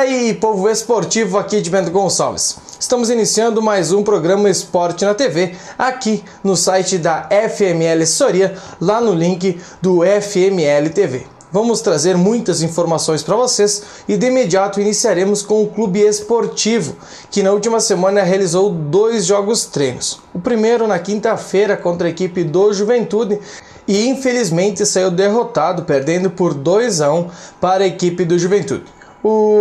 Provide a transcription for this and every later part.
E aí, povo esportivo aqui de Bento Gonçalves. Estamos iniciando mais um programa Esporte na TV, aqui no site da FML Assessoria, lá no link do FML TV. Vamos trazer muitas informações para vocês e de imediato iniciaremos com o Clube Esportivo, que na última semana realizou 2 jogos treinos. O primeiro na quinta-feira contra a equipe do Juventude e infelizmente saiu derrotado, perdendo por 2-1 para a equipe do Juventude.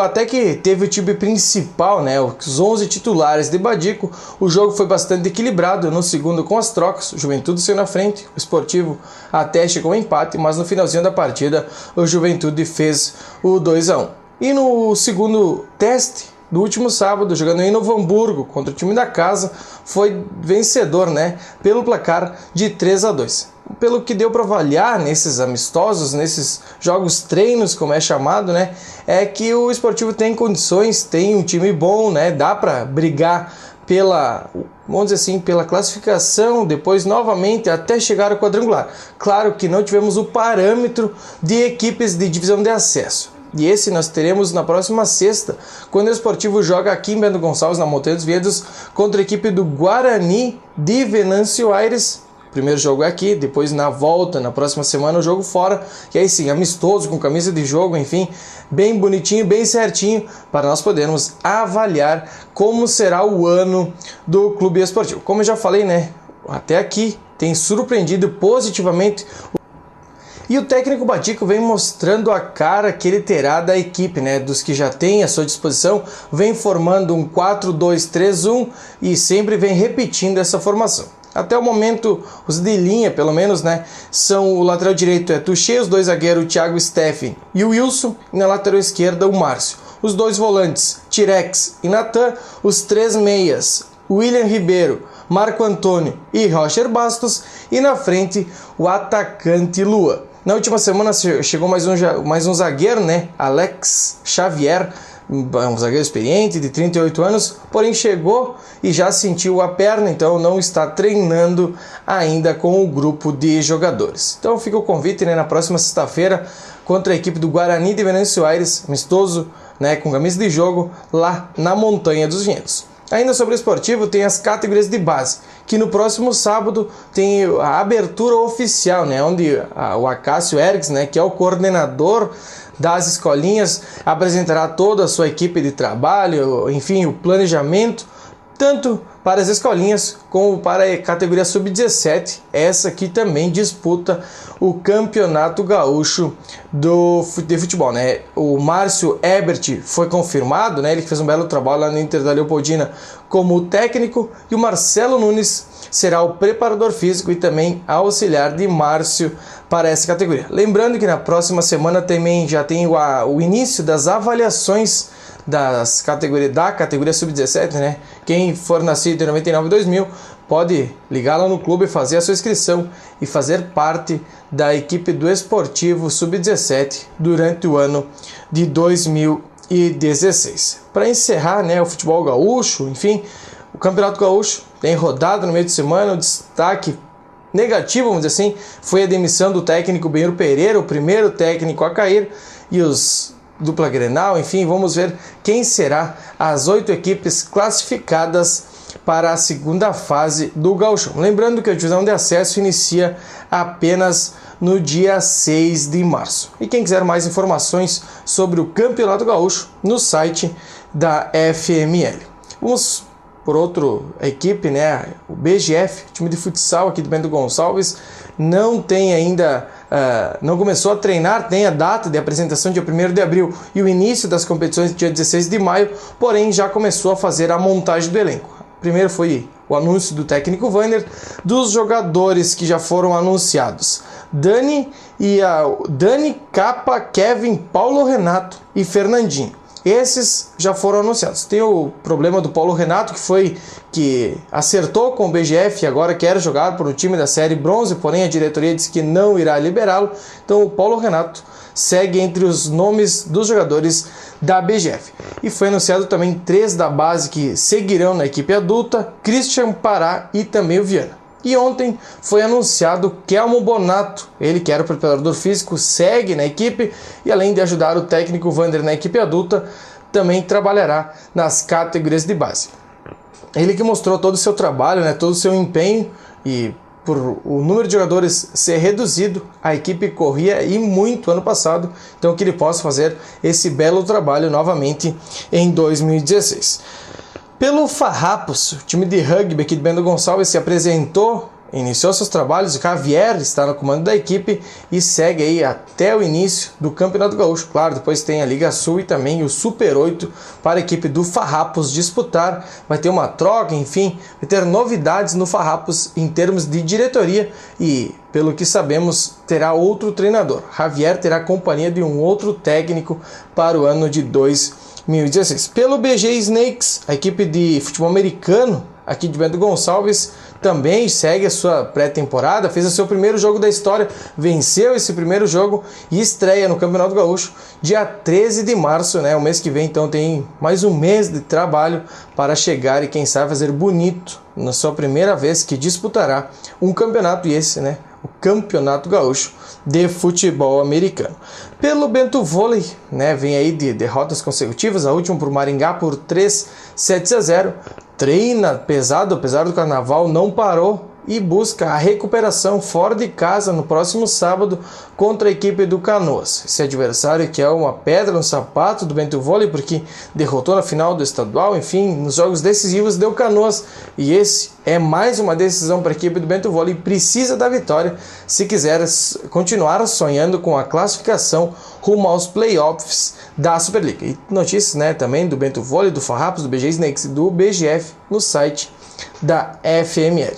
Até que teve o time principal, né, os 11 titulares de Badico, o jogo foi bastante equilibrado. No segundo, com as trocas, o Juventude saiu na frente, o Esportivo até chegou ao empate, mas no finalzinho da partida o Juventude fez o 2-1. E no segundo teste, do último sábado, jogando em Novo Hamburgo contra o time da casa, foi vencedor, né, pelo placar de 3-2. Pelo que deu para avaliar nesses amistosos, nesses jogos treinos, como é chamado, né, é que o Esportivo tem condições, tem um time bom, né, dá para brigar pela, vamos dizer assim, pela classificação, depois novamente até chegar ao quadrangular. Claro que não tivemos o parâmetro de equipes de divisão de acesso. E esse nós teremos na próxima sexta, quando o Esportivo joga aqui em Bento Gonçalves, na Montanha dos Vinhedos, contra a equipe do Guarani de Venâncio Aires. Primeiro jogo é aqui, depois na volta, na próxima semana, o jogo fora, que aí sim, amistoso, com camisa de jogo, enfim, bem bonitinho, bem certinho, para nós podermos avaliar como será o ano do Clube Esportivo. Como eu já falei, né, até aqui tem surpreendido positivamente. E o técnico Badico vem mostrando a cara que ele terá da equipe, né, dos que já tem à sua disposição, vem formando um 4-2-3-1 e sempre vem repetindo essa formação. Até o momento, os de linha, pelo menos, né, são o lateral direito é Tuchê, os 2 zagueiros, o Thiago Steffen e o Wilson, e na lateral esquerda, o Márcio. Os 2 volantes, Tirex e Natan, os 3 meias, William Ribeiro, Marco Antônio e Roger Bastos, e na frente, o atacante Lua. Na última semana chegou mais um zagueiro, né, Alex Xavier, um zagueiro experiente, de 38 anos, porém chegou e já sentiu a perna, então não está treinando ainda com o grupo de jogadores. Então fica o convite, né, na próxima sexta-feira contra a equipe do Guarani de Venâncio Aires, amistoso, né, com camisa de jogo, lá na Montanha dos Vinhedos. Ainda sobre o Esportivo, tem as categorias de base, que no próximo sábado tem a abertura oficial, né, onde o Acácio Ergues, né, que é o coordenador das escolinhas, apresentará toda a sua equipe de trabalho, enfim, o planejamento, tanto para as escolinhas como para a categoria sub-17, essa que também disputa o Campeonato Gaúcho de futebol, né? O Márcio Ebert foi confirmado, né? Ele fez um belo trabalho lá no Inter da Leopoldina como técnico, e o Marcelo Nunes será o preparador físico e também auxiliar de Márcio para essa categoria. Lembrando que na próxima semana também já tem o início das avaliações da categoria sub-17, né? Quem for nascido em 99 e 2000 pode ligar lá no clube, fazer a sua inscrição e fazer parte da equipe do Esportivo sub-17 durante o ano de 2016. Para encerrar, né, o futebol gaúcho, enfim, o Campeonato Gaúcho tem rodada no meio de semana. O destaque negativo, vamos dizer assim, foi a demissão do técnico Benhur Pereira, o primeiro técnico a cair, e os dupla Grenal, enfim, vamos ver quem será as 8 equipes classificadas para a segunda fase do Gauchão. Lembrando que a divisão de acesso inicia apenas no dia 6 de março. E quem quiser mais informações sobre o Campeonato Gaúcho, no site da FML. Vamos por outra equipe, né? O BGF, time de futsal aqui do Bento Gonçalves, não tem ainda, não começou a treinar, tem a data de apresentação dia 1º de abril e o início das competições dia 16 de maio, porém já começou a fazer a montagem do elenco. Primeiro foi o anúncio do técnico Vander, dos jogadores que já foram anunciados: Dani, Capa, Kevin, Paulo Renato e Fernandinho. Esses já foram anunciados. Tem o problema do Paulo Renato, que acertou com o BGF e agora quer jogar por um time da série bronze, porém a diretoria disse que não irá liberá-lo. Então o Paulo Renato segue entre os nomes dos jogadores da BGF. E foi anunciado também 3 da base que seguirão na equipe adulta: Christian Pará e também o Viana. E ontem foi anunciado Kelmo Bonato, ele que era o preparador físico, segue na equipe, e além de ajudar o técnico Vander na equipe adulta, também trabalhará nas categorias de base. Ele que mostrou todo o seu trabalho, né, todo o seu empenho, e por o número de jogadores ser reduzido, a equipe corria e muito ano passado, então que ele possa fazer esse belo trabalho novamente em 2016. Pelo Farrapos, o time de rugby aqui de Bento Gonçalves se apresentou, iniciou seus trabalhos, o Javier está no comando da equipe e segue aí até o início do Campeonato Gaúcho. Claro, depois tem a Liga Sul e também o Super 8 para a equipe do Farrapos disputar. Vai ter uma troca, enfim, vai ter novidades no Farrapos em termos de diretoria e, pelo que sabemos, terá outro treinador. Javier terá companhia de um outro técnico para o ano de 2016. Pelo BG Snakes, a equipe de futebol americano aqui de Bento Gonçalves também segue a sua pré-temporada, fez o seu primeiro jogo da história, venceu esse primeiro jogo e estreia no Campeonato Gaúcho dia 13 de março, né? O mês que vem, então tem mais um mês de trabalho para chegar e quem sabe fazer bonito na sua primeira vez que disputará um campeonato, e esse, né? O Campeonato Gaúcho de Futebol Americano. Pelo Bento Vôlei, né, vem aí de derrotas consecutivas, a última por Maringá por 3-7-0. Treina pesado, apesar do carnaval, não parou e busca a recuperação fora de casa no próximo sábado contra a equipe do Canoas. Esse adversário que é uma pedra no sapato do Bento Vôlei, porque derrotou na final do estadual, enfim, nos jogos decisivos deu Canoas, e esse é mais uma decisão para a equipe do Bento Vôlei, precisa da vitória se quiser continuar sonhando com a classificação rumo aos playoffs da Superliga. E notícias, né, também do Bento Vôlei, do Farrapos, do BG Snakes e do BGF no site da FML.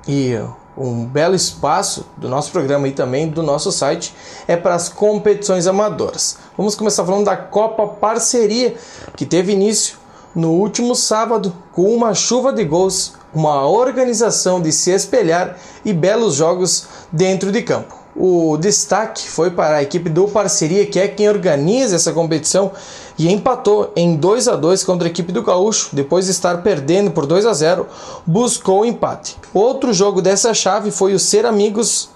E um belo espaço do nosso programa e também do nosso site é para as competições amadoras. Vamos começar falando da Copa Parceria, que teve início no último sábado com uma chuva de gols, uma organização de se espelhar e belos jogos dentro de campo. O destaque foi para a equipe do Parceria, que é quem organiza essa competição, e empatou em 2-2 contra a equipe do Gaúcho, depois de estar perdendo por 2-0, buscou o empate. Outro jogo dessa chave foi o Ser Amigos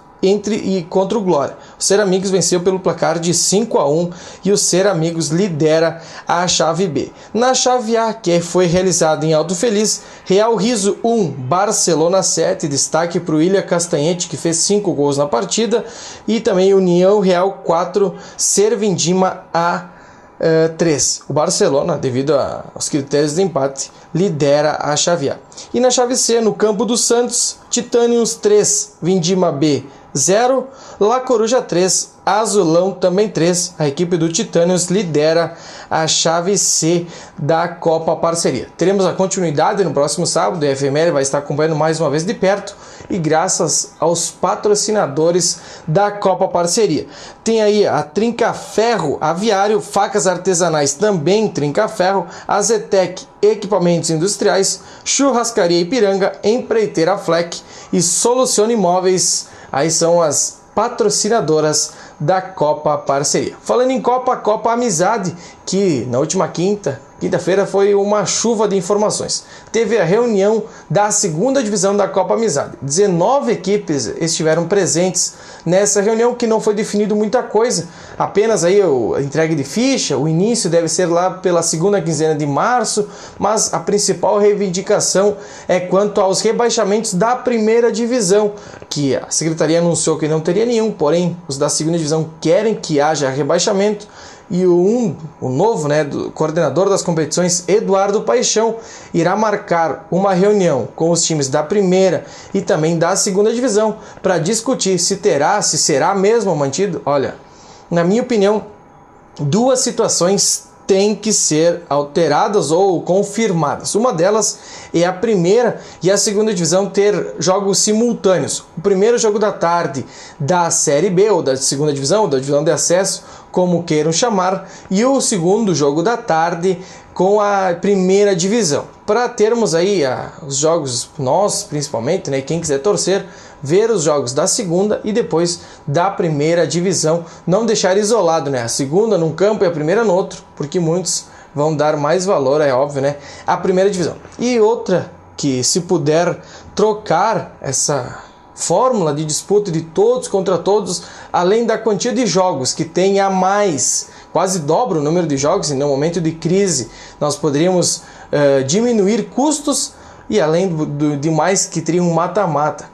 contra o Glória. O Ser Amigos venceu pelo placar de 5-1 e o Ser Amigos lidera a chave B. Na chave A, que foi realizada em Alto Feliz, Real Riso 1, Barcelona 7, destaque para o Ilha Castanhete, que fez 5 gols na partida, e também União Real 4, Servindima A 3. O Barcelona, devido aos critérios de empate, lidera a chave A. E na chave C, no campo do Santos, Titânios 3, Vindima B 0, La Coruja 3, Azulão também 3. A equipe do Titânios lidera a chave C da Copa Parceria. Teremos a continuidade no próximo sábado, a FML vai estar acompanhando mais uma vez de perto, e graças aos patrocinadores da Copa Parceria. Tem aí a Trincaferro Aviário, Facas Artesanais também Trincaferro, a Zetec Equipamentos Industriais, Churrascaria Ipiranga, Empreiteira Fleck e Solucione Imóveis. Aí são as patrocinadoras da Copa Parceria. Falando em Copa, a Copa Amizade, que na última quinta-feira foi uma chuva de informações. Teve a reunião da segunda divisão da Copa Amizade. 19 equipes estiveram presentes nessa reunião, que não foi definido muita coisa. Apenas aí a entrega de ficha, o início deve ser lá pela segunda quinzena de março, mas a principal reivindicação é quanto aos rebaixamentos da primeira divisão, que a secretaria anunciou que não teria nenhum, porém os da segunda divisão querem que haja rebaixamento. E o novo, do coordenador das competições, Eduardo Paixão, irá marcar uma reunião com os times da primeira e também da segunda divisão para discutir se será mesmo mantido. Olha, na minha opinião, duas situações têm que ser alteradas ou confirmadas. Uma delas é a primeira e a segunda divisão ter jogos simultâneos. O primeiro jogo da tarde da Série B, ou da segunda divisão, ou da divisão de acesso, como queiram chamar, e o segundo jogo da tarde com a primeira divisão. Para termos aí os jogos, nós principalmente, quem quiser torcer, ver os jogos da segunda e depois da primeira divisão, não deixar isolado, a segunda num campo e a primeira no outro, porque muitos vão dar mais valor, é óbvio, à primeira divisão. E outra, que se puder trocar essa fórmula de disputa de todos contra todos, além da quantia de jogos que tem a mais quase dobra o número de jogos, e no momento de crise nós poderíamos diminuir custos, e além de mais que teria um mata-mata,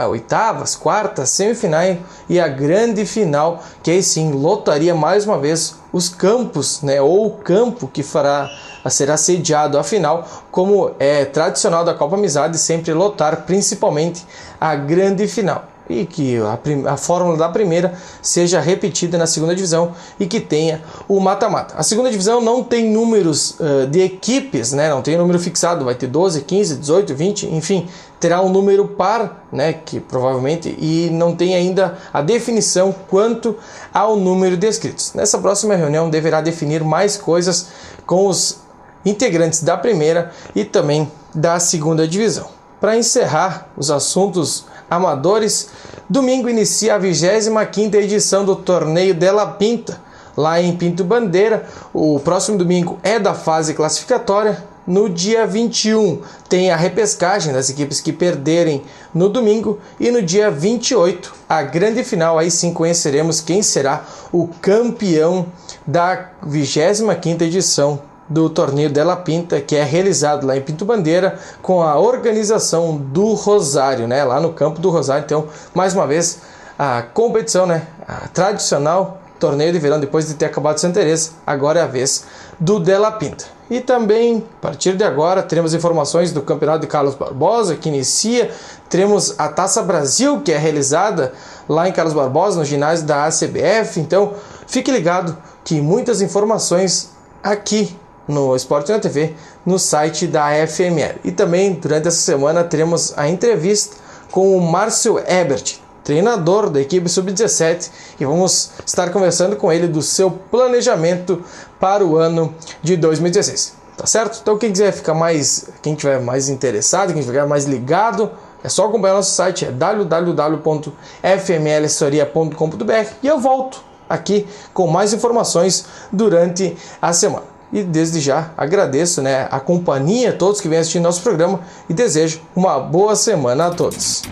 oitavas, quartas, semifinais e a grande final, que aí sim lotaria mais uma vez os campos, né, ou o campo que será sediado a final, como é tradicional da Copa Amizade, sempre lotar principalmente a grande final. E que a fórmula da primeira seja repetida na segunda divisão e que tenha o mata-mata. A segunda divisão não tem números de equipes, né? Não tem número fixado, vai ter 12, 15, 18, 20, enfim, terá um número par, né? Que provavelmente, e não tem ainda a definição quanto ao número de inscritos. Nessa próxima reunião deverá definir mais coisas com os integrantes da primeira e também da segunda divisão. Para encerrar os assuntos amadores, domingo inicia a 25ª edição do Torneio de La Pinta, lá em Pinto Bandeira. O próximo domingo é da fase classificatória. No dia 21 tem a repescagem das equipes que perderem no domingo, e no dia 28 a grande final. Aí sim conheceremos quem será o campeão da 25ª edição do Torneio de La Pinta, que é realizado lá em Pinto Bandeira com a organização do Rosário, né, lá no campo do Rosário. Então, mais uma vez, a competição, né, a tradicional torneio de verão, depois de ter acabado Santa Teresa, agora é a vez do de La Pinta. E também, a partir de agora, teremos informações do Campeonato de Carlos Barbosa, que inicia. Teremos a Taça Brasil, que é realizada lá em Carlos Barbosa, no ginásio da ACBF. Então, fique ligado que muitas informações aqui no Esporte na TV, no site da FML. E também, durante essa semana, teremos a entrevista com o Márcio Ebert, treinador da equipe Sub-17, e vamos estar conversando com ele do seu planejamento para o ano de 2016. Tá certo? Então quem tiver mais interessado, quem estiver mais ligado, é só acompanhar nosso site, é www.fmlssoria.com.br, e eu volto aqui com mais informações durante a semana. E desde já agradeço, né, a companhia, todos que vêm assistir nosso programa, e desejo uma boa semana a todos.